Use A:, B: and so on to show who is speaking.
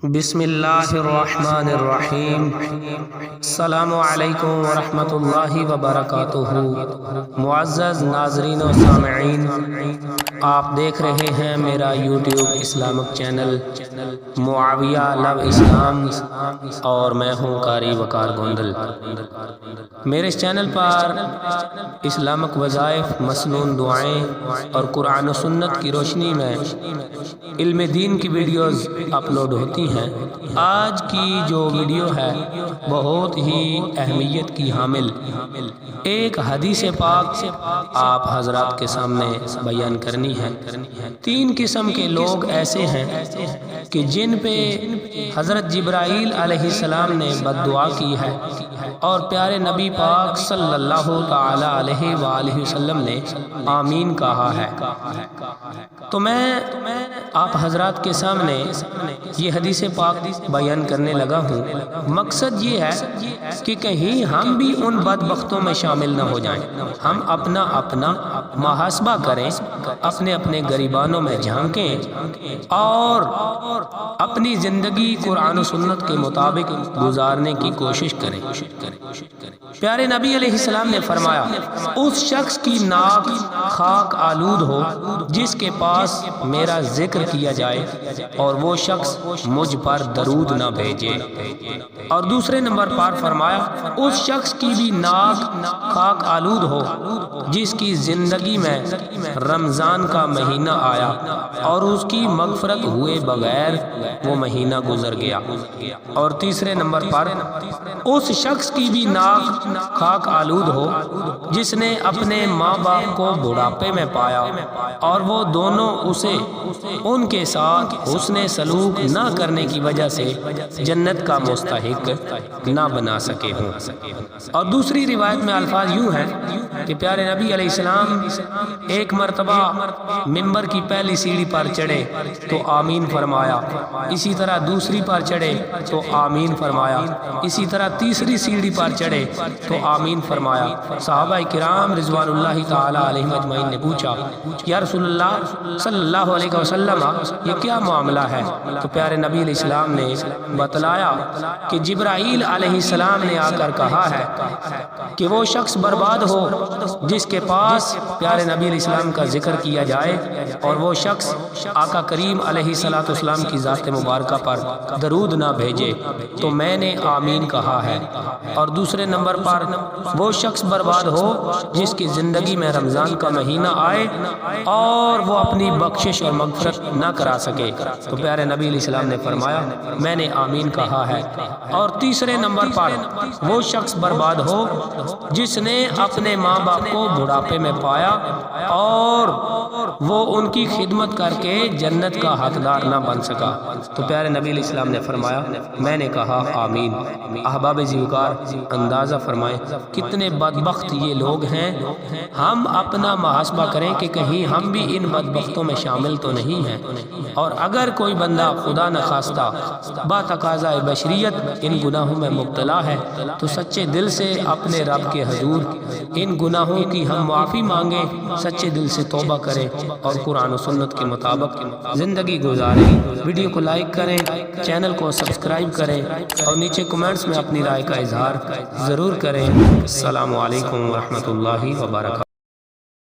A: بسم اللہ الرحمن الرحیم۔ السلام علیکم ورحمۃ اللہ وبرکاتہ۔ معزز ناظرین و سامعین، آپ دیکھ رہے ہیں میرا یوٹیوب اسلامک چینل معاویہ لو اسلام، اور میں ہوں قاری وقار گوندل۔ میرے اس چینل پر اسلامک وظائف، مسنون دعائیں اور قرآن و سنت کی روشنی میں علم دین کی ویڈیوز اپلوڈ ہوتی ہیں۔ آج کی جو ویڈیو ہے بہت ہی اہمیت کی حامل ایک حدیث پاک آپ حضرات کے سامنے بیان کرنی ہے۔ تین قسم کے لوگ ایسے ہیں کہ جن پہ حضرت جبرائیل علیہ السلام نے بد دعا کی ہے اور پیارے نبی پاک صلی اللہ تعالی علیہ وآلہ وسلم نے آمین کہا ہے۔ تو میں آپ حضرات کے سامنے یہ حدیث پاک بیان کرنے لگا ہوں۔ مقصد یہ ہے کہ کہیں ہم بھی ان بدبختوں میں شامل نہ ہو جائیں۔ ہم اپنا محاسبہ کریں، اپنے گریبانوں میں جھانکیں اور اپنی زندگی قرآن و سنت کے مطابق گزارنے کی کوشش کریں۔ پیارے نبی علیہ السلام نے فرمایا، اس شخص کی ناک خاک آلود ہو جس کے پاس میرا ذکر کیا جائے اور وہ شخص مجھ پر درود نہ بھیجے۔ اور دوسرے نمبر پر فرمایا، اس شخص کی بھی ناک خاک آلود ہو جس کی زندگی میں رمضان کا مہینہ آیا اور اس کی مغفرت ہوئے بغیر وہ مہینہ گزر گیا۔ اور تیسرے نمبر پر اس شخص کی بھی ناک خاک آلود ہو جس نے اپنے ماں باپ کو بڑھاپے میں پایا اور وہ دونوں اسے ان کے ساتھ حسن سلوک نہ کرنے کی وجہ سے جنت کا مستحق نہ بنا سکے ہوں۔ اور دوسری روایت میں الفاظ یوں ہیں کہ پیارے نبی علیہ السلام ایک مرتبہ منبر کی پہلی سیڑھی پر چڑھے تو آمین فرمایا، اسی طرح دوسری پر چڑھے تو آمین فرمایا، اسی طرح تیسری سیڑھی پر چڑھے تو آمین فرمایا۔ صحابہ کرام رضوان اللہ تعالی علیہم اجمعین نے پوچھا، یا رسول اللہ صلی اللہ علیہ وسلم یہ کیا معاملہ ہے؟ تو پیارے نبی علیہ السلام نے بتلایا کہ جبرائیل علیہ السلام نے آ کر کہا ہے کہ وہ شخص برباد ہو جس کے پاس پیارے نبی علیہ السلام کا ذکر کیا جائے اور وہ شخص آقا کریم علیہ السلام کی ذات مبارکہ پر درود نہ بھیجے تو میں نے آمین کہا ہے۔ اور دوسرے نمبر پر وہ شخص برباد ہو جس کی زندگی میں رمضان کا مہینہ آئے اور وہ اپنی بخشش اور مغفرت نہ کرا سکے تو پیارے نبی علیہ السلام نے فرمایا میں نے آمین کہا ہے۔ اور تیسرے نمبر پر وہ شخص برباد ہو جس نے اپنے ماں باپ کو بڑھاپے میں پایا اور وہ ان کی خدمت کر کے جنت کا حقدار نہ بن سکا تو پیارے نبی علیہ السلام نے فرمایا میں نے کہا آمین۔ احباب ذوالفقار، اندازہ فرمائیں کتنے بدبخت یہ لوگ ہیں۔ ہم اپنا محاسبہ کریں کہ کہیں ہم بھی ان بدبختوں میں شامل تو نہیں ہیں، اور اگر کوئی بندہ خدا نخواستہ باتقاضا بشریت ان گناہوں میں مبتلا ہے تو سچے دل سے اپنے رب کے حضور ان گناہوں کی ہم معافی مانگیں، سچے دل سے توبہ کریں اور قرآن و سنت کے مطابق زندگی گزاریں۔ ویڈیو کو لائک کریں، چینل کو سبسکرائب کریں اور نیچے کمنٹس میں اپنی رائے کا اظہار ضرور کریں۔ السلام علیکم ورحمۃ اللہ وبرکاتہ۔